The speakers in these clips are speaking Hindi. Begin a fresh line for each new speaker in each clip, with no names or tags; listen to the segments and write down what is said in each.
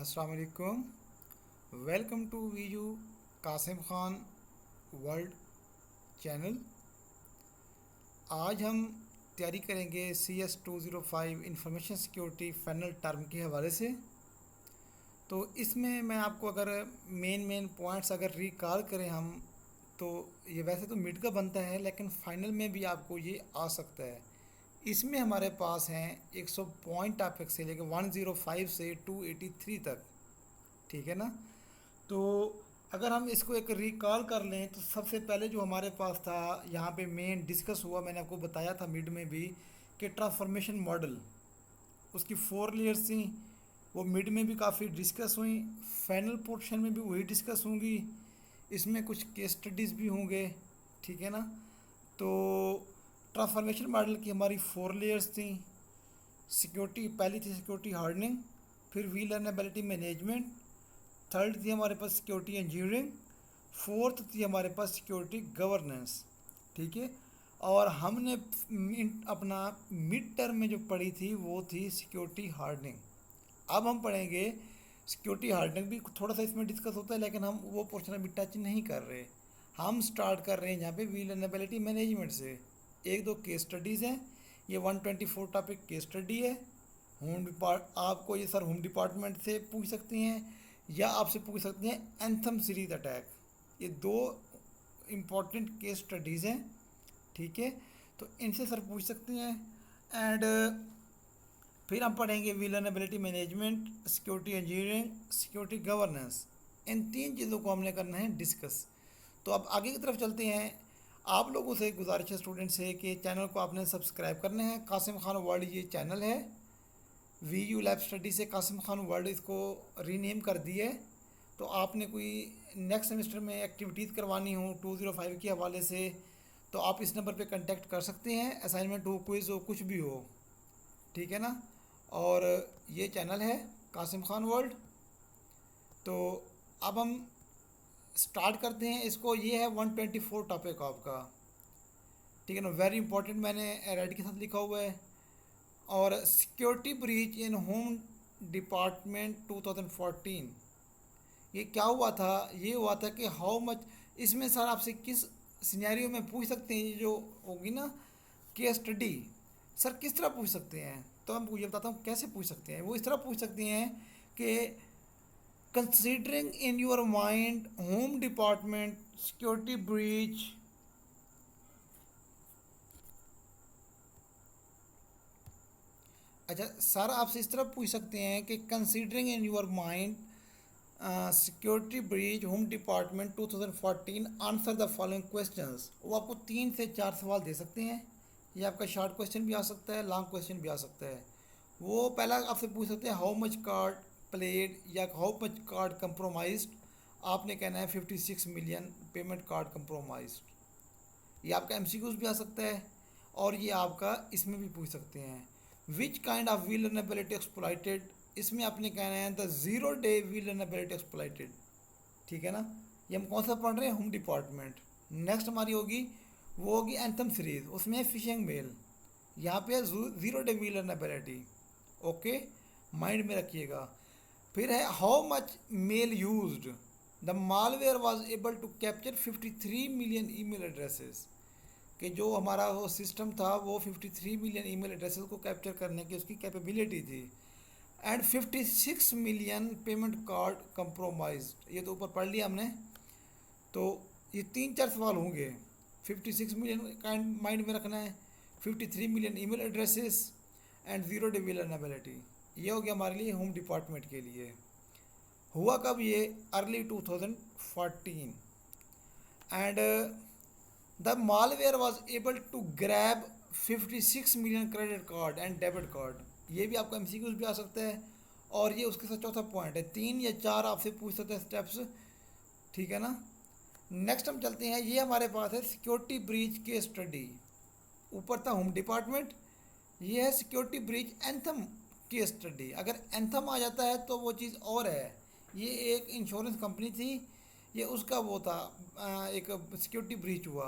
अस्सलाम वालेकुम। Welcome to VU Qasim Khan world channel. आज हम तैयारी करेंगे CS 205 information security final term के हवाले से। तो इसमें मैं आपको अगर मेन पॉइंट्स अगर रिकॉल करें हम, तो ये वैसे तो मिड का बनता है लेकिन फाइनल में भी आपको ये आ सकता है। इसमें हमारे पास हैं 100 पॉइंट टॉपिक से लेकर 105 से 283 तक, ठीक है ना। तो अगर हम इसको एक रिकॉल कर लें तो सबसे पहले जो हमारे पास था यहाँ पे मेन डिस्कस हुआ, मैंने आपको बताया था मिड में भी कि ट्रांसफॉर्मेशन मॉडल, उसकी 4 लेयर्स थी। वो मिड में भी काफ़ी डिस्कस हुई, फाइनल पोर्शन में भी वही डिस्कस होंगी। इसमें कुछ केस स्टडीज़ भी होंगे, ठीक है ना। तो ट्रांसफॉर्मेशन मॉडल की हमारी 4 लेयर्स थी। सिक्योरिटी पहली थी सिक्योरिटी हार्डनिंग, फिर वीलनएबिलिटी मैनेजमेंट, थर्ड थी हमारे पास सिक्योरिटी इंजीनियरिंग, फोर्थ थी हमारे पास सिक्योरिटी गवर्नेंस, ठीक है। और हमने अपना मिड टर्म में जो पढ़ी थी वो थी सिक्योरिटी हार्डनिंग। अब हम पढ़ेंगे सिक्योरिटी हार्डनिंग, भी थोड़ा सा इसमें डिस्कस होता है लेकिन हम वो पोर्शन अभी टच नहीं कर रहे। हम स्टार्ट कर रहे हैं यहाँ पे वीलनएबिलिटी मैनेजमेंट से। एक दो केस स्टडीज़ हैं, ये 124 टॉपिक केस स्टडी है। आपको ये सर होम डिपार्टमेंट से पूछ सकती हैं या आपसे पूछ सकती हैं एंथम सीरीज अटैक। ये दो इम्पॉर्टेंट केस स्टडीज़ हैं, ठीक है। तो इनसे सर पूछ सकती हैं। एंड फिर हम पढ़ेंगे vulnerability management, security engineering, security governance. इन तीन चीज़ों को हमने करना है डिस्कस। तो अब आगे की तरफ चलते हैं। आप लोगों से गुजारिश है स्टूडेंट से कि चैनल को आपने सब्सक्राइब करने हैं। कासिम खान वर्ल्ड ये चैनल है, वीयू लैब स्टडी से कासिम खान वर्ल्ड इसको रीनेम कर दिए। तो आपने कोई नेक्स्ट सेमेस्टर में एक्टिविटीज़ करवानी हो 205 के हवाले से तो आप इस नंबर पे कांटेक्ट कर सकते हैं। असाइनमेंट हो, क्विज़ हो, कुछ भी हो, ठीक है ना। और ये चैनल है कासिम खान वर्ल्ड। तो अब हम स्टार्ट करते हैं इसको। ये है 124 टॉपिक आपका, ठीक है ना। वेरी इंपॉर्टेंट, मैंने रेड के साथ लिखा हुआ है। और सिक्योरिटी ब्रीच इन होम डिपार्टमेंट 2014, ये क्या हुआ था? ये हुआ था कि हाउ मच, इसमें सर आपसे किस सिनेरियो में पूछ सकते हैं, ये जो होगी ना केस स्टडी, सर किस तरह पूछ सकते हैं? तो मैं आपको ये बताता हूँ कैसे पूछ सकते हैं। वो इस तरह पूछ सकते हैं कि considering in your mind home department security breach, अच्छा सर आपसे इस तरह पूछ सकते हैं कि considering in your mind security breach home department 2014, answer the following questions. वो आपको 3 से 4 सवाल दे सकते हैं। ये आपका शॉर्ट क्वेश्चन भी आ सकता है, लॉन्ग क्वेश्चन भी आ सकता है। वो पहला आपसे पूछ सकते हैं हाउ मच कार्ड प्लेड या हाउ मच कार्ड कंप्रोमाइज्ड। आपने कहना है 56 मिलियन पेमेंट कार्ड कंप्रोमाइज्ड। ये आपका एमसीक्यूज भी आ सकता है। और ये आपका इसमें भी पूछ सकते हैं विच काइंड ऑफ विलनएबिलिटी एक्सप्लॉइटेड। इसमें आपने कहना है द जीरो डे विलनएबिलिटी एक्सप्लॉइटेड, ठीक है ना। ये हम कौन सा पढ़ रहे हैं? Home department. नेक्स्ट हमारी होगी वो होगी एंथम सीरीज, उसमें फिशिंग मेल। यहाँ पे zero day vulnerability, okay, mind में रखिएगा। फिर है how much mail used, the malware was able to capture 53 million email addresses. कि जो हमारा वो सिस्टम था वो 53 मिलियन ईमेल एड्रेसेस को कैप्चर करने की उसकी कैपेबिलिटी थी। And 56 million payment card compromised, ये तो ऊपर पढ़ लिया हमने। तो ये 3 4 सवाल होंगे। 56 मिलियन काइंड माइंड में रखना है, 53 million email addresses and zero day vulnerability. ये हो गया हमारे लिए होम डिपार्टमेंट के लिए। हुआ कब ये? Early 2014। And the malware was able to grab 56 million credit card and debit card. ये भी आपका एमसीक्यूज भी आ सकता है। और ये उसके साथ चौथा पॉइंट है, 3 या 4 आपसे पूछ सकते हैं स्टेप्स, ठीक है ना। नेक्स्ट हम चलते हैं, ये हमारे पास है सिक्योरिटी ब्रीच के स्टडी। ऊपर था होम डिपार्टमेंट, ये है सिक्योरिटी ब्रीच एंथम की स्टडी। अगर एंथम आ जाता है तो वो चीज़ और है। ये एक इंश्योरेंस कंपनी थी, ये उसका वो था एक सिक्योरिटी ब्रीच हुआ।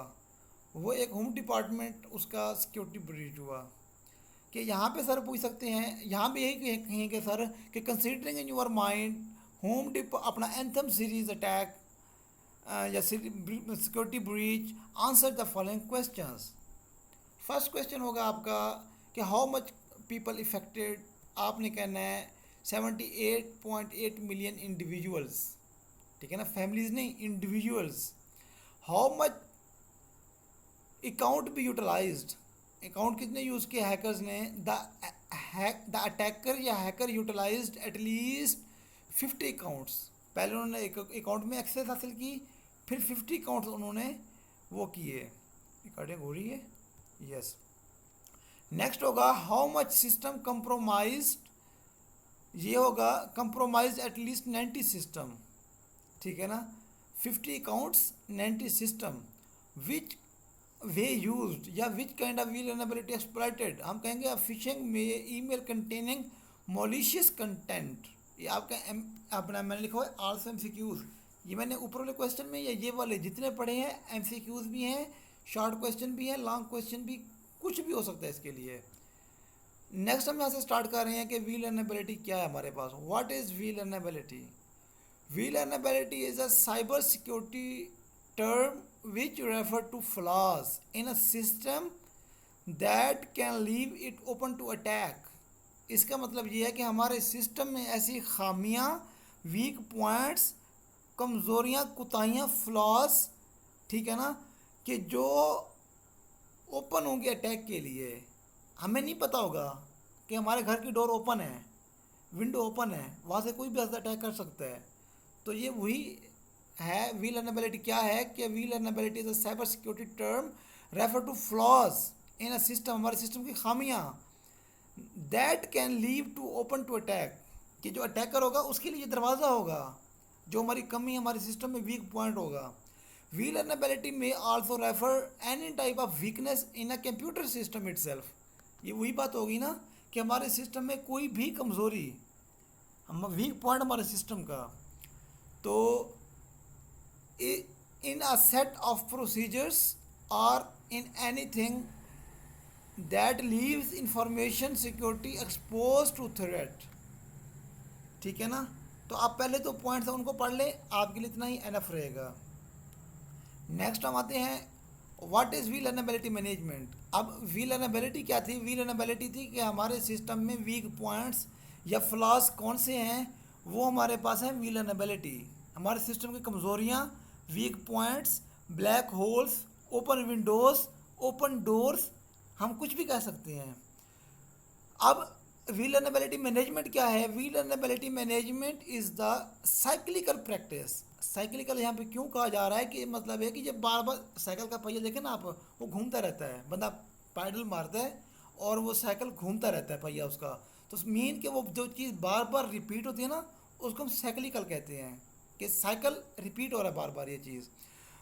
वो एक होम डिपार्टमेंट उसका सिक्योरिटी ब्रीच हुआ। कि यहाँ पे सर पूछ सकते हैं, यहाँ भी यही कहेंगे सर कि considering in your mind home dip अपना एंथम सीरीज अटैक या security breach, answer the following questions. First question होगा आपका कि हाउ मच पीपल इफेक्टेड, आपने कहना है 78.8 मिलियन इंडिविजुअल्स, ठीक है ना, फैमिलीज नहीं, इंडिविजुअल्स। हाउ मच अकाउंट भी यूटिलाइज्ड, अकाउंट कितने यूज़ किए हैकर्स ने, द अटैकर या हैकर यूटिलाइज्ड एटलीस्ट 50 अकाउंट्स। पहले उन्होंने एक अकाउंट में एक्सेस हासिल की, फिर 50 अकाउंट्स उन्होंने वो किए। रिकॉर्डिंग हो रही है, यस। नेक्स्ट होगा हाउ मच सिस्टम कंप्रोमाइज्ड, ये होगा कंप्रोमाइज एटलीस्ट 90 सिस्टम, ठीक है ना, 50 अकाउंट्स 90 सिस्टम। विच वे यूज्ड या which kind of vulnerability exploited, हम कहेंगे फिशिंग में ईमेल कंटेनिंग मॉलिशियस कंटेंट। ये आपका अपना मैंने लिखा हुआ है आल्सो एमसीक्यूज, ये मैंने ऊपर वाले क्वेश्चन में या ये वाले जितने पढ़े हैं एमसीक्यूज भी हैं, शॉर्ट क्वेश्चन भी हैं, लॉन्ग क्वेश्चन भी, कुछ भी हो सकता है इसके लिए। नेक्स्ट हम यहाँ से स्टार्ट कर रहे हैं कि vulnerability क्या है हमारे पास। What is vulnerability? Vulnerability is a cyber security term which refer to flaws in a system that can leave it open to attack। इसका मतलब ये है कि हमारे सिस्टम में ऐसी खामियां, वीक पॉइंट्स, कमज़ोरियां, कुताहियां, फ्लॉज, ठीक है ना, कि जो ओपन होंगे अटैक के लिए। हमें नहीं पता होगा कि हमारे घर की डोर ओपन है, विंडो ओपन है, वहाँ से कोई भी अटैक कर सकता है। तो ये वही है vulnerability। क्या है कि vulnerability is a cyber security term refer to flaws in a system, हमारे सिस्टम की खामियां, that can leave to open to attack, कि जो अटैकर होगा उसके लिए दरवाज़ा होगा, जो हमारी कमी हमारे सिस्टम में वीक पॉइंट होगा। vulnerability में also refer any type of weakness in a computer system itself. ये वही बात होगी ना कि हमारे सिस्टम में कोई भी कमज़ोरी, हम वीक पॉइंट हमारे सिस्टम का, तो in a set of procedures or in anything that leaves information security exposed to threat, ठीक है ना। तो आप पहले तो पॉइंट्स उनको पढ़ लें, आपके लिए इतना ही एनफ रहेगा। नेक्स्ट हम आते हैं व्हाट इज़ vulnerability मैनेजमेंट। अब vulnerability क्या थी? vulnerability थी कि हमारे सिस्टम में वीक पॉइंट्स या फ्लॉज कौन से हैं, वो हमारे पास है vulnerability। हमारे सिस्टम की कमज़ोरियाँ, weak points, black holes, open windows, open doors, हम कुछ भी कह सकते हैं। अब vulnerability मैनेजमेंट क्या है? vulnerability management is the cyclical practice. Cyclical यहाँ पे क्यों कहा जा रहा है कि मतलब है कि जब बार बार साइकिल का पहिया देखें ना आप, वो घूमता रहता है, बंदा पैडल मारता है और वो साइकिल घूमता रहता है पहिया उसका, तो मीन कि वो जो चीज़ बार बार रिपीट होती है ना, उसको हम साइक्लिकल कहते हैं, कि साइकिल रिपीट हो रहा है बार बार ये चीज़।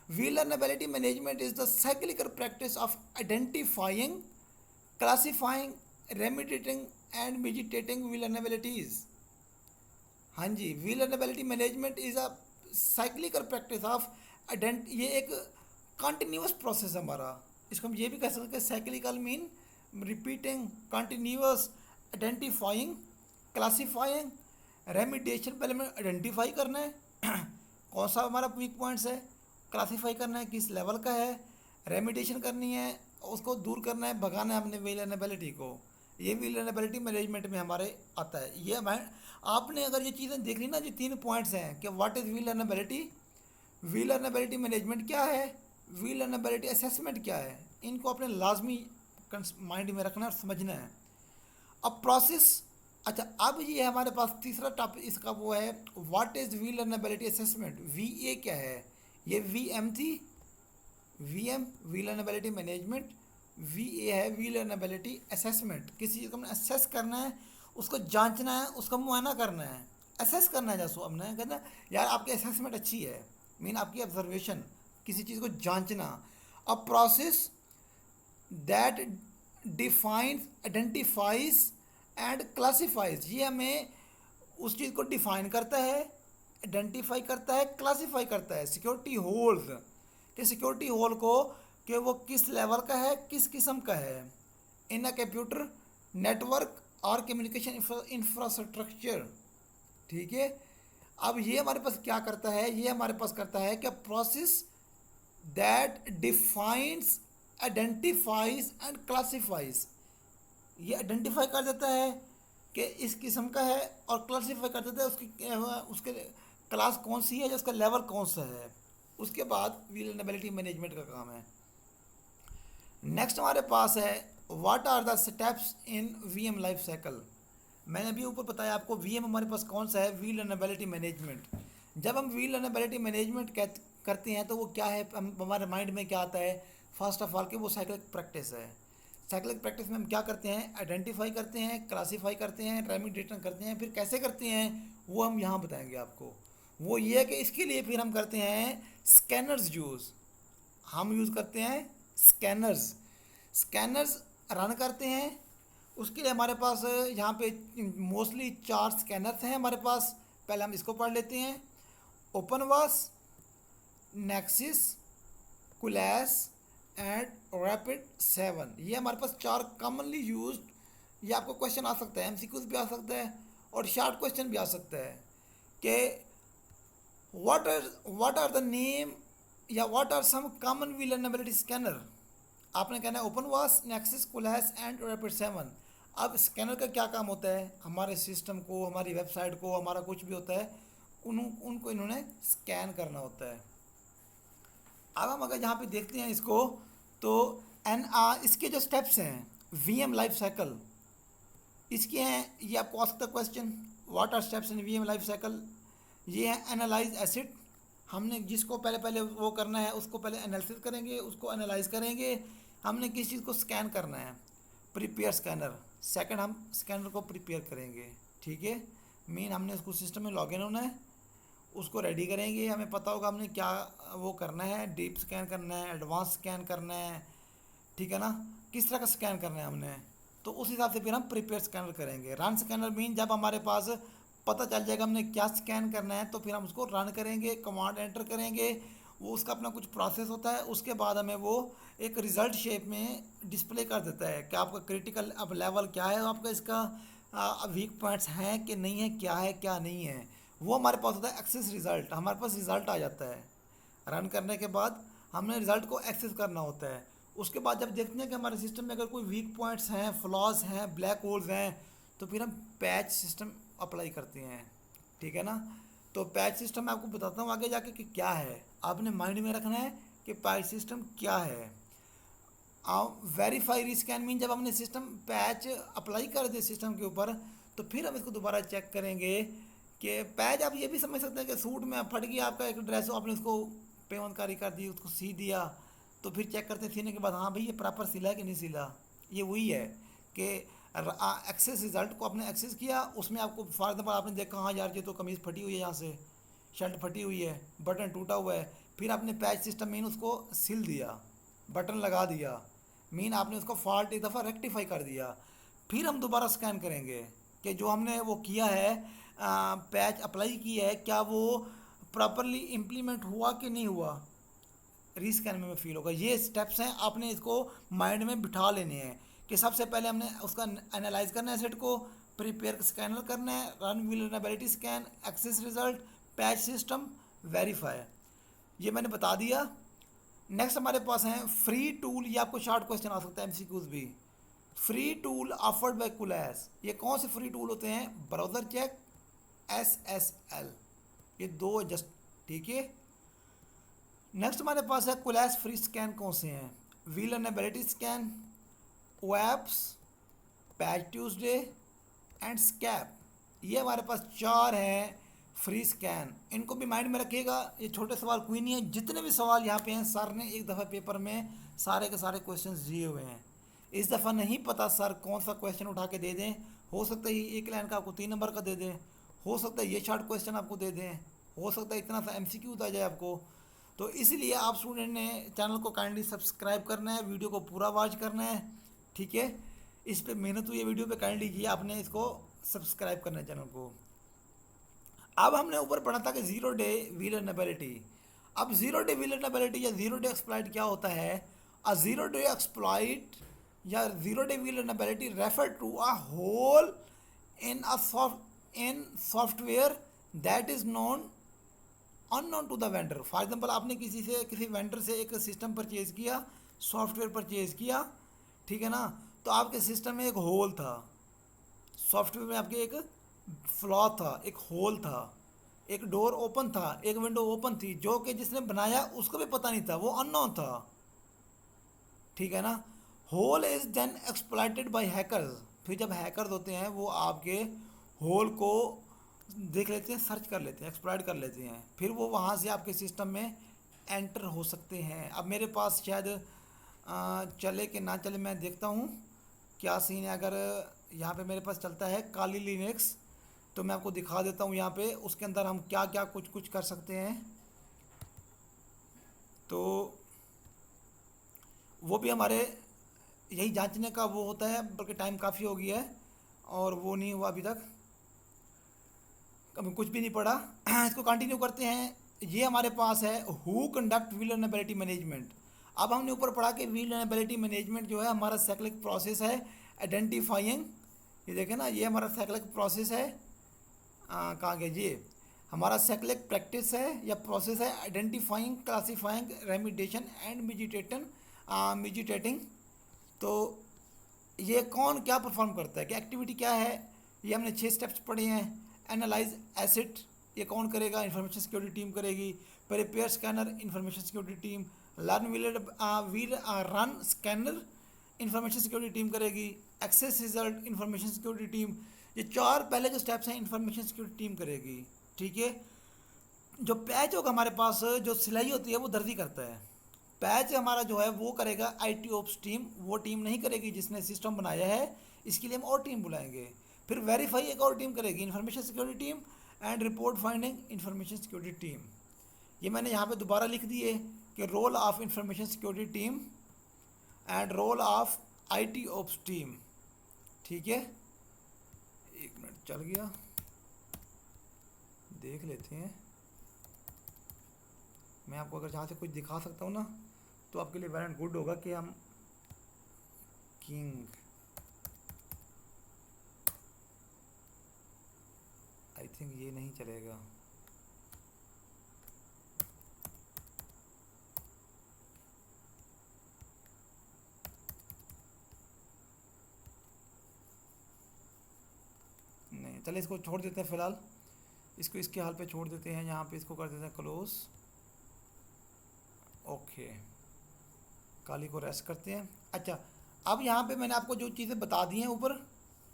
vulnerability management is the cyclical practice of identifying, classifying, remediating and mitigating vulnerabilities। हाँ जी, vulnerability management is a cyclical practice of ये एक कंटिन्यूस प्रोसेस है हमारा। इसको हम ये भी कह सकते हैं cyclical mean repeating, continuous, identifying, classifying, remediation, पहले हमें आइडेंटिफाई करना है कौन सा हमारा वीक पॉइंट्स है, क्लासीफाई करना है किस लेवल का है, रेमिडिएशन करनी है, उसको दूर करना है, भगाना है हमने vulnerability को। ये vulnerability मैनेजमेंट में हमारे आता है। ये आपने अगर ये चीज़ें देख ली ना, जो 3 पॉइंट्स हैं कि what is vulnerability, vulnerability management क्या है, vulnerability असेसमेंट क्या है, इनको अपने लाजमी माइंड में रखना और समझना है। अब प्रोसेस, अच्छा अब ये हमारे पास तीसरा टॉपिक इसका वो है what is vulnerability assessment. VA क्या है? ये VM थी, VM vulnerability मैनेजमेंट, VA है vulnerability असेसमेंट। किसी चीज़ को हमने असेस करना है, उसको जांचना है, उसका मुआयना करना है, असेस करना है। जैसे हमने कहना यार आपकी असेसमेंट अच्छी है, मीन आपकी ऑब्जर्वेशन, किसी चीज़ को जांचना। अब process that defines, identifies and classifies, ये हमें उस चीज़ को डिफाइन करता है, आइडेंटिफाई करता है, क्लासीफाई करता है। सिक्योरिटी होल्स, कि सिक्योरिटी होल को कि वो किस लेवल का है, किस किस्म का है। इन अ कंप्यूटर नेटवर्क और कम्युनिकेशन इंफ्रास्ट्रक्चर। ठीक है, अब ये हमारे पास क्या करता है, ये हमारे पास करता है कि process that defines, identifies and classifies. ये आइडेंटिफाई कर देता है कि इस किस्म का है और क्लासिफाई कर देता है उसके क्लास कौन सी है या उसका लेवल कौन सा है। उसके बाद विलनेबिलिटी मैनेजमेंट का काम है। नेक्स्ट हमारे पास है what are the steps in VM life cycle. मैंने अभी ऊपर बताया आपको वीएम हमारे पास कौन सा है, विलनेबिलिटी मैनेजमेंट। जब हम विलनेबिलिटी मैनेजमेंट करते हैं तो वो क्या है, हमारे माइंड में क्या आता है, फर्स्ट ऑफ ऑल कि वो साइक्लिक प्रैक्टिस है। साइक्लिक प्रैक्टिस में हम क्या करते हैं, आइडेंटिफाई करते हैं, क्लासीफाई करते हैं, रेमिडिएशन करते हैं। फिर कैसे करते हैं वो हम यहाँ बताएंगे आपको। वो ये है कि इसके लिए फिर हम करते हैं स्कैनर्स यूज़। हम यूज़ करते हैं स्कैनर्स। स्कैनर्स रन करते हैं। उसके लिए हमारे पास यहाँ पे मोस्टली 4 स्कैनर्स हैं हमारे पास। पहले हम इसको पढ़ लेते हैं। ओपनवास, नेक्सिस, कुलैस एंड रैपिड 7। ये हमारे पास 4 कॉमनली यूज्ड। ये आपको क्वेश्चन आ सकता है, एमसीक्यूज भी आ सकता है और शॉर्ट क्वेश्चन भी आ सकता है कि व्हाट आर द नेम या what are some common vulnerability scanner. आपने कहना है OpenVAS, Nessus, Qualys and Rapid 7। अब स्कैनर का क्या काम होता है, हमारे सिस्टम को, हमारी वेबसाइट को, हमारा कुछ भी होता है उनको इन्होंने स्कैन करना होता है। अब हम अगर यहाँ पे देखते हैं इसको तो इसके जो स्टेप्स हैं वीएम लाइफ साइकिल इसके हैं। ये आपको आ सकता question, what are steps in VM life cycle. ये है एनालाइज एसिड। हमने जिसको पहले वो करना है उसको पहले एनालिसिस करेंगे, उसको एनालाइज करेंगे। हमने किस चीज़ को स्कैन करना है, प्रिपेयर स्कैनर। सेकंड हम स्कैनर को प्रिपेयर करेंगे। ठीक है, मेन हमने उसको सिस्टम में लॉगिन होना है, उसको रेडी करेंगे। हमें पता होगा हमने क्या वो करना है, डीप स्कैन करना है, एडवांस स्कैन करना है। ठीक है ना, किस तरह का स्कैन करना है हमने, तो उस हिसाब से फिर हम प्रिपेयर स्कैनर करेंगे। रन स्कैनर मीन जब हमारे पास पता चल जाएगा हमने क्या स्कैन करना है तो फिर हम उसको रन करेंगे, कमांड एंटर करेंगे। वो उसका अपना कुछ प्रोसेस होता है। उसके बाद हमें वो एक रिज़ल्ट शेप में डिस्प्ले कर देता है कि आपका क्रिटिकल अब लेवल क्या है, आपका इसका वीक पॉइंट्स हैं कि नहीं है, क्या है क्या नहीं है। वो हमारे पास होता है एक्सेस रिज़ल्ट। हमारे पास रिज़ल्ट आ जाता है। रन करने के बाद हमने रिज़ल्ट को एक्सेस करना होता है। उसके बाद जब देखते हैं कि हमारे सिस्टम में अगर कोई वीक पॉइंट्स हैं, फ्लॉज हैं, ब्लैक होल्स हैं, तो फिर हम पैच सिस्टम अप्लाई करते हैं। ठीक है ना, तो पैच सिस्टम मैं आपको बताता हूँ आगे जाके कि क्या है। आपने माइंड में रखना है कि पैच सिस्टम क्या है। वेरीफाई रीस्कैन मीन जब हमने सिस्टम पैच अप्लाई कर दिए सिस्टम के ऊपर तो फिर हम इसको दोबारा चेक करेंगे कि पैच। आप ये भी समझ सकते हैं कि सूट में फट गया आपका एक ड्रेस, आपने उसको पेवनकारी कर दी, उसको सी दिया, तो फिर चेक करते हैं सीने के बाद हाँ भाई ये प्रॉपर सिला है कि नहीं सिला। ये वही है कि एक्सेस रिज़ल्ट को आपने एक्सेस किया, उसमें आपको फॉर एग्जाम्पल आपने देखा हाँ यार ये तो कमीज़ फटी हुई है, यहाँ से शर्ट फटी हुई है, बटन टूटा हुआ है। फिर आपने पैच सिस्टम मीन उसको सिल दिया, बटन लगा दिया, मीन आपने उसको फॉल्ट एक दफ़ा रेक्टिफाई कर दिया। फिर हम दोबारा स्कैन करेंगे कि जो हमने वो किया है, पैच अप्लाई किया है, क्या वो प्रॉपरली इम्प्लीमेंट हुआ कि नहीं हुआ। रीस्कैन में फील होगा। ये स्टेप्स हैं, आपने इसको माइंड में बिठा लेने हैं कि सबसे पहले हमने उसका एनालाइज करना है, सेट को प्रिपेयर स्कैनर करना है, run vulnerability scan, access result, patch system, verify. ये मैंने बता दिया। नेक्स्ट हमारे पास हैं फ्री टूल। ये आपको शॉर्ट क्वेश्चन आ सकता है, एमसीक्यूज भी। Free tool offered by Qualys. ये कौन से फ्री टूल होते हैं, ब्राउज़र चेक, SSL, ये दो जस्ट। ठीक है, नेक्स्ट हमारे पास है कुलैस फ्री स्कैन। कौन से हैं, vulnerability scan, webs, patch Tuesday and SCAP. ये हमारे पास 4 हैं फ्री स्कैन। इनको भी माइंड में रखिएगा, ये छोटे सवाल कोई नहीं है। जितने भी सवाल यहाँ पे हैं सर ने एक दफ़ा पेपर में सारे के सारे क्वेश्चन दिए हुए हैं। इस दफ़ा नहीं पता सर कौन सा क्वेश्चन उठा के दे दें। हो सकता है एक लाइन का आपको 3 नंबर का दे दें, हो सकता है ये शॉर्ट क्वेश्चन आपको दे दें, हो सकता है इतना सा MCQ आ जाए आपको। तो इसलिए आप स्टूडेंट ने चैनल को काइंडली सब्सक्राइब करना है, वीडियो को पूरा वॉच करना है। ठीक है, इस पे मेहनत हुई है वीडियो पे, काइंडली किया आपने इसको सब्सक्राइब करना है चैनल को। अब हमने ऊपर पढ़ा था कि ज़ीरो डे विलनेबिलिटी। अब ज़ीरो डे विलनेबिलिटी या ज़ीरो डे एक्सप्लॉइट क्या होता है। अ ज़ीरो डे एक्सप्लॉइट या zero day vulnerability refer to a hole in software that is non unknown to the vendor. For example आपने किसी वेंडर से एक सिस्टम परचेज किया, सॉफ्टवेयर परचेज किया, ठीक है ना, तो आपके सिस्टम में एक होल था, सॉफ्टवेयर में आपके एक फ्लॉ था, एक होल था, एक डोर ओपन था, एक विंडो ओपन थी, जो कि जिसने बनाया उसको भी पता नहीं था, वो अननोन था, ठीक है ना। Hole is then exploited by hackers. फिर जब हैकर्स होते हैं वो आपके होल को देख लेते हैं, सर्च कर लेते हैं, एक्सप्लॉइट कर लेते हैं, फिर वो वहाँ से आपके सिस्टम में एंटर हो सकते हैं। अब मेरे पास शायद चले कि ना चले, मैं देखता हूँ क्या सीन है। अगर यहाँ पे मेरे पास चलता है काली लिनक्स, तो मैं आपको दिखा देता हूँ यहाँ पे उसके अंदर हम क्या क्या कुछ कुछ कर सकते हैं। तो वो भी हमारे यही जांचने का वो होता है, बल्कि टाइम काफ़ी हो गया है और वो नहीं हुआ अभी तक, कभी कुछ भी नहीं पड़ा। इसको कंटिन्यू करते हैं। ये हमारे पास है हु कंडक्ट विलनेबिलिटी मैनेजमेंट। अब हमने ऊपर पढ़ा कि विलनेबिलिटी मैनेजमेंट जो है हमारा साइक्लिक प्रोसेस है आइडेंटिफाइंग। ये देखें ना, ये हमारा साइक्लिक प्रोसेस है, कहाँ गया ये, हमारा साइक्लिक प्रैक्टिस है या प्रोसेस है आइडेंटिफाइंग, क्लासीफाइंग, रेमिडिएशन एंड मिजिटेटिंग। तो ये कौन क्या परफॉर्म करता है, कि एक्टिविटी क्या है, ये हमने 6 स्टेप्स पढ़े हैं। एनालाइज एसेट, ये कौन करेगा, इंफॉर्मेशन सिक्योरिटी टीम करेगी। Prepare scanner, information security team. Learn will run scanner, information security team करेगी। Access result, information security team. ये 4 पहले जो स्टेप्स हैं इंफॉर्मेशन सिक्योरिटी टीम करेगी, ठीक है। जो पैच होगा हमारे पास, जो सिलाई होती है वो दर्जी करता है, पैच हमारा जो है वो करेगा आईटी ओप्स टीम, वो टीम नहीं करेगी जिसने सिस्टम बनाया है, इसके लिए हम और टीम बुलाएंगे। फिर वेरीफाई एक और टीम करेगी, information security team. And report finding, information security team. ये मैंने यहाँ पे दोबारा लिख दिए कि role of information security team and role of IT ops team, ठीक है। 1 मिनट चल गया, देख लेते हैं। मैं आपको अगर जहाँ से कुछ दिखा सकता हूँ ना, तो आपके लिए वेल एंड गुड होगा कि हम किंग, आई थिंक ये नहीं चलेगा। नहीं, चले इसको छोड़ देते हैं फ़िलहाल, इसको इसके हाल पे छोड़ देते हैं। यहाँ पे इसको कर देते हैं क्लोज, ओके, काली को रेस्ट करते हैं। अच्छा, अब यहाँ पे मैंने आपको जो चीज़ें बता दी हैं ऊपर,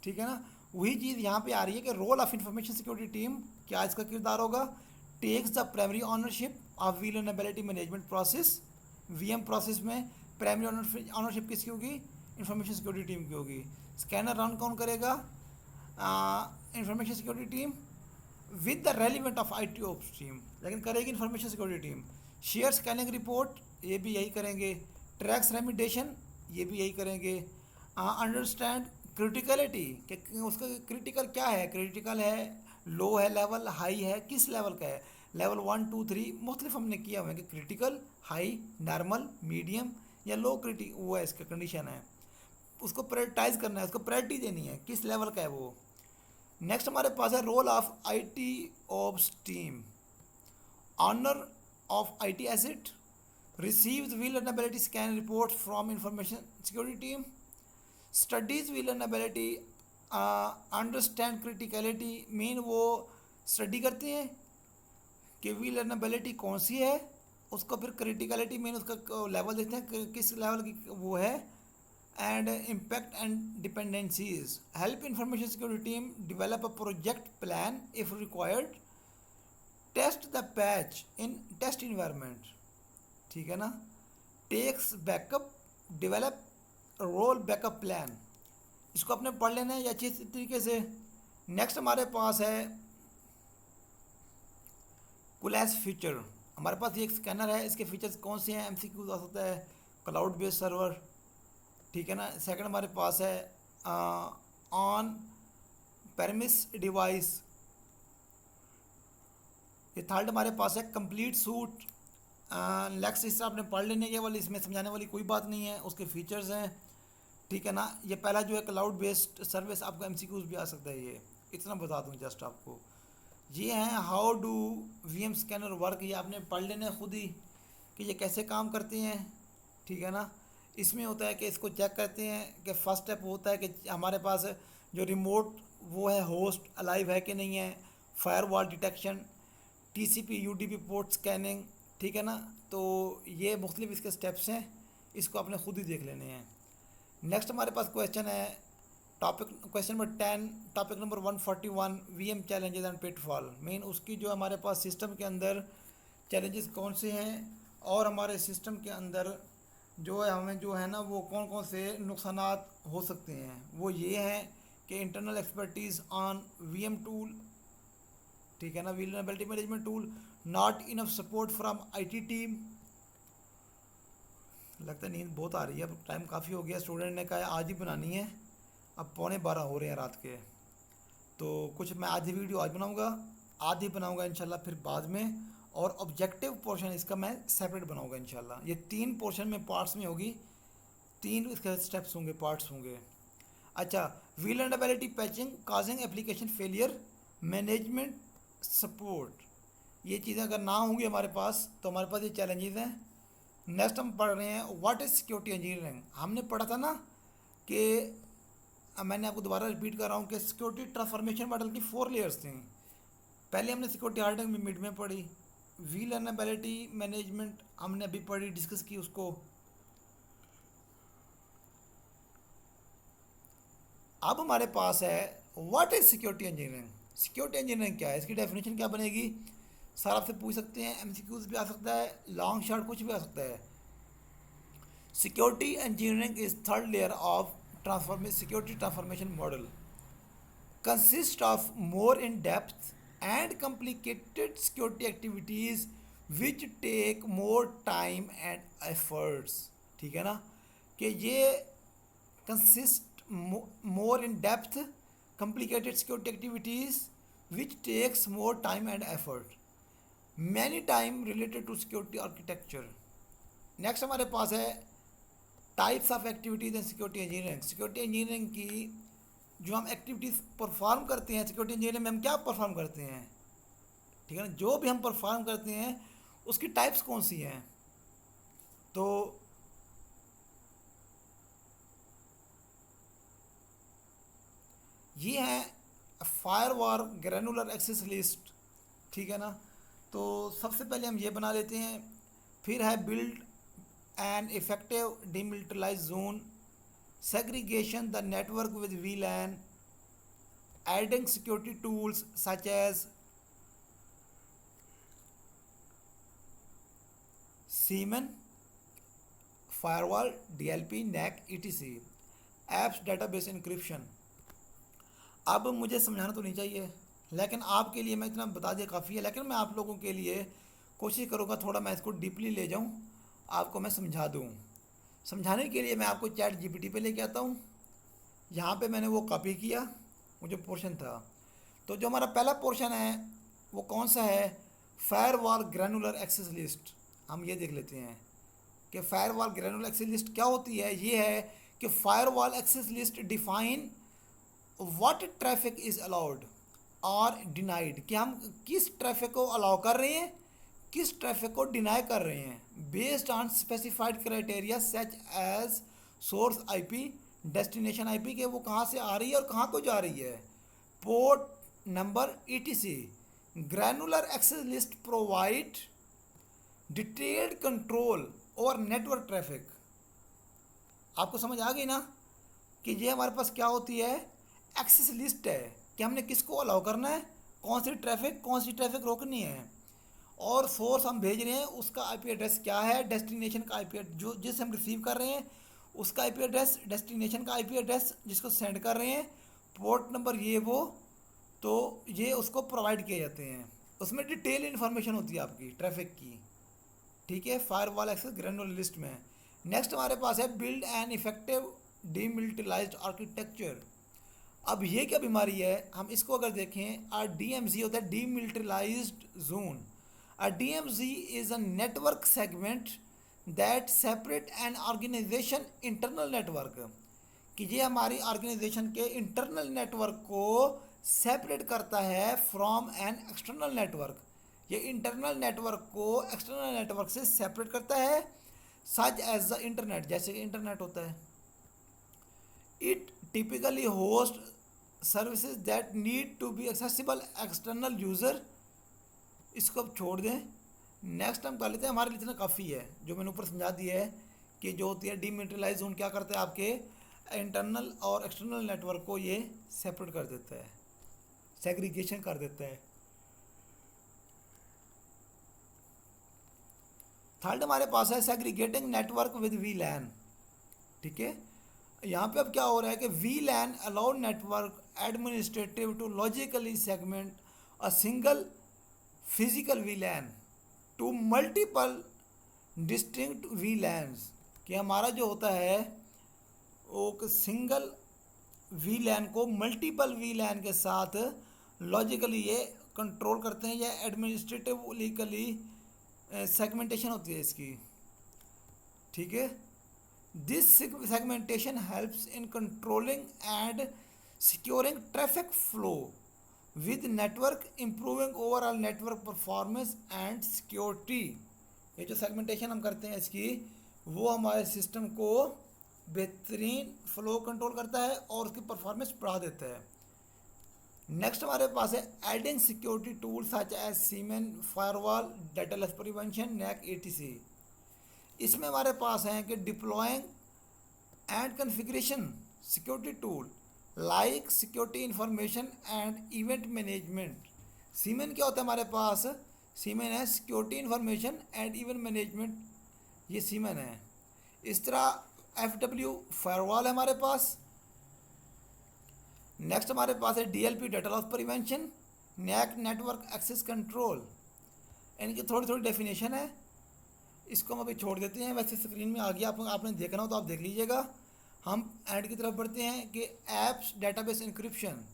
ठीक है ना, वही चीज़ यहाँ पे आ रही है कि role of information security team क्या इसका किरदार होगा। Takes the primary ownership of vulnerability management process, VM process में प्राइमरी ऑनरशिप किसकी होगी, इंफॉर्मेशन सिक्योरिटी टीम की होगी। स्कैनर रन कौन करेगा, information security team with the relevant of IT ops team, लेकिन करेगी information security team. Share scanning report, ये भी यही करेंगे। ट्रैक्स रेमिडेशन, ये भी यही करेंगे। अंडरस्टैंड क्रिटिकलिटी, कि उसका क्रिटिकल क्या है, क्रिटिकल है, लो है लेवल, हाई है, किस लेवल का है, लेवल 1 2 3 मुख्तलिफ हमने किया हुआ है कि क्रिटिकल, हाई, नॉर्मल, मीडियम या लो क्रिटिक, वो है इसका कंडीशन है। उसको प्रायोरिटाइज करना है, उसको प्रायोरिटी देनी है, किस लेवल का है वो। नेक्स्ट हमारे पास है role of IT ops team. Owner of IT asset, receives vulnerability scan reports from information security team, studies vulnerability, understand criticality, mean वो स्टडी करते हैं कि vulnerability कौन सी है, उसको फिर criticality मीन उसका लेवल देखते हैं किस लेवल की वो है। And impact and dependencies, help information security team develop a project plan if required, test the patch in test environment, ठीक है ना। Takes backup, develop roll backup plan, इसको अपने पढ़ लेना है अच्छी तरीके से। नेक्स्ट हमारे पास है कुलैस फीचर। हमारे पास ये एक स्कैनर है, इसके फीचर्स कौन से हैं, एमसीक्यू आ सकता है, क्लाउड बेस्ड सर्वर, ठीक है ना। सेकंड हमारे पास है ऑन परमिस डिवाइस। ये थर्ड हमारे पास है कंप्लीट सूट। नेक्स्ट इस आपने पढ़ लेने के वाली, इसमें समझाने वाली कोई बात नहीं है, उसके फीचर्स हैं, ठीक है ना। ये पहला जो है क्लाउड बेस्ड सर्विस, आपको एमसीक्यूज भी आ सकता है, ये इतना बता दूं जस्ट आपको। ये हैं how do VM scanner work, ये आपने पढ़ लेना है खुद ही कि ये कैसे काम करते हैं, ठीक है ना। इसमें होता है कि इसको चेक करते हैं कि फर्स्ट स्टेप होता है कि हमारे पास जो रिमोट वो है होस्ट अलाइव है कि नहीं है, firewall detection, TCP UDP port scanning, ठीक है ना। तो ये मुख्तलिफ इसके स्टेप्स हैं, इसको आपने खुद ही देख लेने हैं। नेक्स्ट हमारे पास क्वेश्चन है topic question number 10, topic number 141, VM challenges and pitfall. Main उसकी जो हमारे पास सिस्टम के अंदर चैलेंजेस कौन से हैं और हमारे सिस्टम के अंदर जो है हमें जो है ना वो कौन कौन से नुकसानात हो सकते हैं, वो ये हैं कि internal expertise on VM tool, ठीक है ना, vulnerability management tool, not enough support from IT team. लगता है नींद बहुत आ रही है, अब टाइम काफ़ी हो गया, स्टूडेंट ने कहा आज ही बनानी है, अब 11:15 हो रहे हैं रात के। तो कुछ मैं आधी वीडियो आज बनाऊंगा, आधी बनाऊंगा इंशाल्लाह फिर बाद में, और ऑब्जेक्टिव पोर्शन इसका मैं सेपरेट बनाऊंगा इंशाल्लाह। ये 3 पोर्शन में पार्ट्स में होगी, 3 इसके स्टेप्स होंगे, पार्ट्स होंगे। अच्छा, vulnerability patching causing application failure, management support, ये चीज़ें अगर ना होंगी हमारे पास तो हमारे पास ये चैलेंजेस हैं। नेक्स्ट हम पढ़ रहे हैं व्हाट इज़ सिक्योरिटी इंजीनियरिंग। हमने पढ़ा था ना कि मैंने आपको दोबारा रिपीट कर रहा हूँ कि सिक्योरिटी ट्रांसफॉर्मेशन मॉडल की 4 लेयर्स थी। पहले हमने सिक्योरिटी हार्डनिंग मिड में पढ़ी, वल्नरेबिलिटी मैनेजमेंट हमने अभी पढ़ी, डिस्कस की उसको। अब हमारे पास है what is security engineering. Security engineering क्या है, इसकी डेफिनेशन क्या बनेगी, सर आपसे पूछ सकते हैं, एमसीक्यूज भी आ सकता है, लॉन्ग शॉर्ट कुछ भी आ सकता है। Security engineering is third layer of security transformation model, consist of more in depth and complicated security activities which take more time and efforts, ठीक है ना। कि ये consist more in depth complicated security activities which takes more time and effort, many time related to security architecture। Next हमारे पास है types of activities in security engineering. Security engineering की जो हम एक्टिविटीज़ परफॉर्म करते हैं, सिक्योरिटी इंजीनियरिंग में हम क्या परफॉर्म करते हैं, ठीक है ना, जो भी हम परफॉर्म करते हैं उसकी टाइप्स कौन सी हैं। तो ये है फायरवॉल ग्रैनुलर एक्सेस लिस्ट, ठीक है ना। तो सबसे पहले हम ये बना लेते हैं, फिर है build an effective demilitarize zone, segregation the network with VLAN, adding security tools such as Seaman, firewall, DLP, NAC, etc, apps database encryption। अब मुझे समझाना तो नहीं चाहिए, लेकिन आपके लिए मैं इतना बता दिया काफ़ी है, लेकिन मैं आप लोगों के लिए कोशिश करूँगा थोड़ा मैं इसको डीपली ले जाऊँ, आपको मैं समझा दूँ। समझाने के लिए मैं आपको चैट जीपीटी पे लेके आता हूँ, यहाँ पे मैंने वो कॉपी किया, वो जो पोर्शन था। तो जो हमारा पहला पोर्शन है वो कौन सा है, फायरवॉल ग्रैनुलर एक्सेस लिस्ट। हम ये देख लेते हैं कि फायरवॉल ग्रैनुलर एक्सेस लिस्ट क्या होती है। ये है कि firewall access list define what traffic is allowed और डिनाइड, कि हम किस ट्रैफिक को अलाउ कर रहे हैं, किस ट्रैफिक को डिनाई कर रहे हैं, based on specified criteria such as source IP, destination IP, के वो कहाँ से आ रही है और कहाँ को जा रही है, port number, ETC. Granular access list provide detailed control over network traffic. आपको समझ आ गई ना कि ये हमारे पास क्या होती है, एक्सेस लिस्ट है कि हमने किसको अलाउ करना है, कौन सी ट्रैफिक रोकनी है, और सोर्स हम भेज रहे हैं उसका आईपी एड्रेस क्या है, डेस्टिनेशन का आईपी जो जिसे हम रिसीव कर रहे हैं उसका आईपी एड्रेस, डेस्टिनेशन का आईपी एड्रेस जिसको सेंड कर रहे हैं, पोर्ट नंबर ये वो, तो ये उसको प्रोवाइड किए जाते हैं। उसमें डिटेल इन्फॉर्मेशन होती है आपकी ट्रैफिक की, ठीक है, फायरवॉल एक्सेस ग्रैनुलर लिस्ट में। नेक्स्ट हमारे पास है build an effective demilitarised architecture. अब ये क्या बीमारी है, हम इसको अगर देखें, डीएमजी होता है demilitarised zone. A DMZ is a network segment that separate an organization internal network, कि ये हमारी ऑर्गेनाइजेशन के इंटरनल नेटवर्क को सेपरेट करता है फ्रॉम एन एक्सटर्नल नेटवर्क। ये इंटरनल नेटवर्क को एक्सटर्नल नेटवर्क से सेपरेट करता है, सच एज द इंटरनेट, जैसे कि इंटरनेट होता है। It typically host services that need to be accessible external user. इसको अब छोड़ दें, नेक्स्ट हम कर लेते हैं। हमारे लिए इतना काफ़ी है, जो मैंने ऊपर समझा दिया है कि जो होती है डीमेटेरियलाइज जोन क्या करता है, आपके इंटरनल और एक्सटर्नल नेटवर्क को ये सेपरेट कर देता है, सेग्रीगेशन कर देता है। थर्ड हमारे पास है segregating network with V LAN. ठीक है, यहाँ पे अब क्या हो रहा है कि V LAN allow network administrative to logically segment a single physical V LAN to multiple distinct V LANs. कि हमारा जो होता है वो सिंगल वी लैन को मल्टीपल वी लैन के साथ लॉजिकली ये कंट्रोल करते हैं, या एडमिनिस्ट्रेटिवली सेगमेंटेशन होती है इसकी। ठीक है, this segmentation helps in controlling and securing traffic flow with network, improving overall network performance and security. ये जो सेगमेंटेशन हम करते हैं इसकी, वो हमारे सिस्टम को बेहतरीन फ्लो कंट्रोल करता है और उसकी परफॉर्मेंस बढ़ा देता है। नेक्स्ट हमारे पास है adding security tool such as SIEM firewall, data loss prevention, NAC etc। इसमें हमारे पास हैं कि deploying and configuration security tool like security information and event management. SIEM क्या होता है हमारे पास? सीमेन है security information and event management, ये सीमेन है। इस तरह FW फायरवॉल है हमारे पास। नेक्स्ट हमारे पास है DLP, data loss prevention, NAC network access control. इनकी थोड़ी थोड़ी डेफिनेशन है, इसको हम अभी छोड़ देते हैं। वैसे स्क्रीन में आ गया, आपने देखना हो तो आप देख लीजिएगा। हम ऐड की तरफ बढ़ते हैं कि एप्स डेटाबेस इंक्रिप्शन।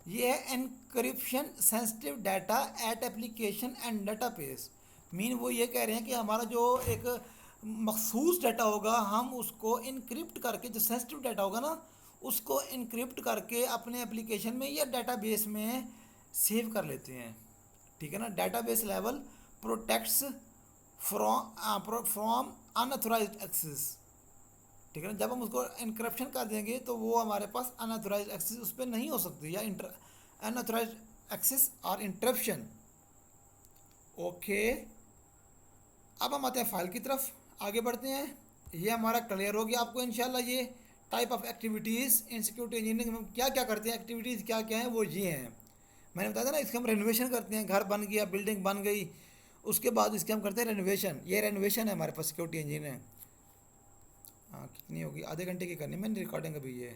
ये है encryption sensitive data at application and database. Mean वो ये कह रहे हैं कि हमारा जो एक मखसूस डाटा होगा, हम उसको इनक्रिप्ट करके, जो सेंसिटिव डाटा होगा ना, उसको इनक्रिप्ट करके अपने एप्लीकेशन में या डाटाबेस में सेव कर लेते हैं। ठीक है ना, database level protects from unauthorised access. ठीक है ना, जब हम उसको इनक्रप्शन कर देंगे तो वो हमारे पास अनऑथराइज्ड एक्सेस उस पर नहीं हो सकती, या अनऑथराइज्ड एक्सेस और इंटरप्शन। ओके, अब हम आते हैं फाइल की तरफ, आगे बढ़ते हैं। ये हमारा क्लियर हो गया आपको इंशाल्लाह। ये type of activities in security engineering में क्या क्या करते हैं, एक्टिविटीज़ क्या क्या हैं, वो ये हैं। मैंने बताया था ना, इसके हम रेनोवेशन करते हैं। घर बन गया, बिल्डिंग बन गई, उसके बाद इसके हम करते हैं रेनोवेशन। ये रेनोवेशन है हमारे पास सिक्योरिटी इंजीनियरिंग। हाँ, कितनी होगी? आधे घंटे की करनी मैंने रिकॉर्डिंग अभी। ये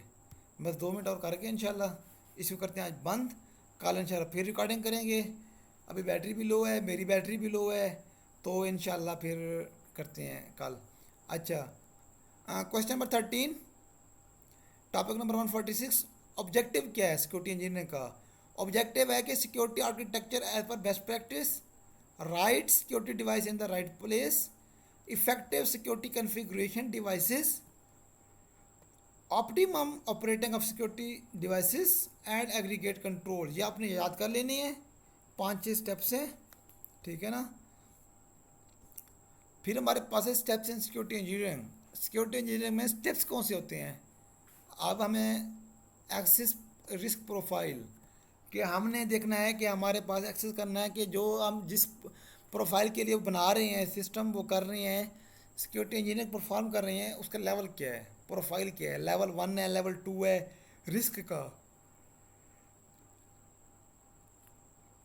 बस 2 मिनट और करके इंशाल्लाह इसको करते हैं आज बंद। कल इंशाल्लाह फिर रिकॉर्डिंग करेंगे। अभी बैटरी भी लो है, मेरी बैटरी भी लो है, तो इंशाल्लाह फिर करते हैं कल। अच्छा, question number 13, topic number 146। Objective क्या है सिक्योरिटी इंजीनियरिंग का? ऑब्जेक्टिव है कि security architecture as per best practice, right security device in the right place, effective security configuration devices, optimum operating of security devices and aggregate control. ये आपने याद कर लेनी है, 5-6 स्टेप्स हैं। ठीक है ना, फिर हमारे पास है steps in security engineering. Security engineering में स्टेप्स कौन से होते हैं? अब हमें एक्सेस रिस्क प्रोफाइल, कि हमने देखना है कि हमारे पास एक्सेस करना है कि जो हम जिस प्रोफाइल के लिए बना रहे हैं सिस्टम, वो कर रहे हैं, सिक्योरिटी इंजीनियरिंग परफॉर्म कर रहे हैं, उसका लेवल क्या है, प्रोफाइल क्या है, लेवल 1 है, लेवल 2 है रिस्क का।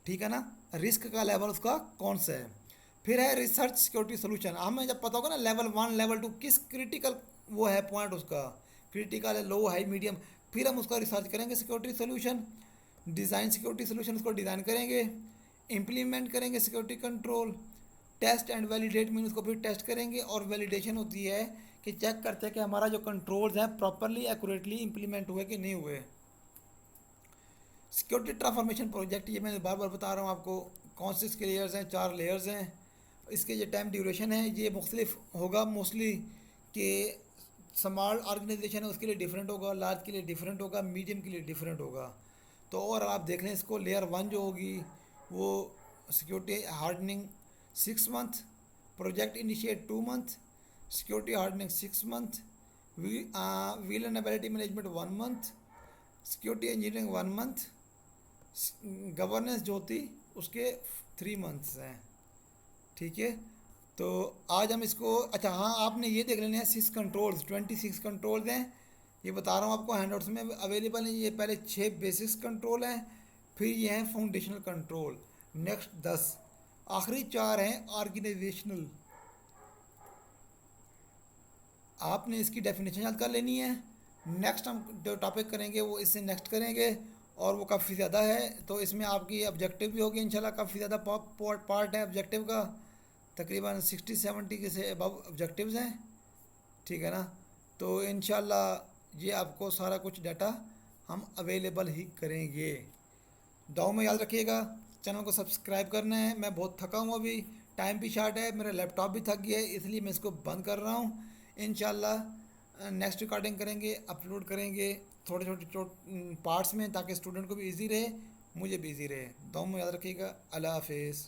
ठीक है ना, रिस्क का लेवल उसका कौन सा है। फिर है रिसर्च सिक्योरिटी सोल्यूशन। हमें जब पता होगा ना लेवल 1 लेवल 2 किस क्रिटिकल वो है पॉइंट, उसका क्रिटिकल है, लो, हाई, मीडियम, फिर हम उसका रिसर्च करेंगे security solution. Design security solution, उसको डिज़ाइन करेंगे, इम्प्लीमेंट करेंगे security control, test and validate mean उसको फिर टेस्ट करेंगे, और वैलिडेशन होती है कि चेक करते हैं कि हमारा जो कंट्रोल्स हैं प्रॉपरली एक्यूरेटली इम्प्लीमेंट हुए कि नहीं हुए। सिक्योरिटी ट्रांसफॉर्मेशन प्रोजेक्ट, ये मैं बार बार बता रहा हूँ आपको, कौन से इसके लेयर्स हैं, 4 लेयर्स हैं। इसके जो टाइम ड्यूरेशन है ये मुख्तलिफ होगा मोस्टली, कि स्मॉल ऑर्गेनाइजेशन है उसके लिए डिफरेंट होगा, लार्ज के लिए डिफरेंट होगा, मीडियम के लिए डिफरेंट होगा। तो और आप देख लें इसको, लेयर वन जो होगी वो security hardening 6 month, project initiate 2 month, security hardening 6 month, vulnerability management 1 month, security engineering 1 month, governance जो थी उसके 3 मंथ्स हैं। ठीक है, तो आज हम इसको, अच्छा हाँ आपने ये देख लेना है 6 कंट्रोल्स, 26 कंट्रोल्स हैं, ये बता रहा हूँ आपको, हैंडआउट्स में अवेलेबल हैं। ये पहले 6 बेसिक्स कंट्रोल हैं, फिर ये हैं फाउंडेशनल कंट्रोल, नेक्स्ट 10, आखिरी 4 हैं ऑर्गेनाइजेशनल। आपने इसकी डेफिनेशन याद कर लेनी है। नेक्स्ट हम जो टॉपिक करेंगे वो इससे नेक्स्ट करेंगे, और वो काफ़ी ज़्यादा है, तो इसमें आपकी ऑब्जेक्टिव भी होगी इंशाल्लाह, काफ़ी ज़्यादा पार्ट है ऑब्जेक्टिव का, तकरीबन 60-70 के से अबव ऑब्जेक्टिव्स हैं। ठीक है ना, तो इंशाल्लाह ये आपको सारा कुछ डाटा हम अवेलेबल ही करेंगे। दुआ में याद रखिएगा, चैनल को सब्सक्राइब करना है। मैं बहुत थका हूँ अभी, टाइम भी शार्ट है, मेरा लैपटॉप भी थक गया है, इसलिए मैं इसको बंद कर रहा हूँ। इंशाल्लाह नेक्स्ट रिकॉर्डिंग करेंगे, अपलोड करेंगे थोड़े छोटे पार्ट्स में, ताकि स्टूडेंट को भी इजी रहे, मुझे भी इजी रहे। दुआ में याद रखिएगा। अल्लाह हाफिज़।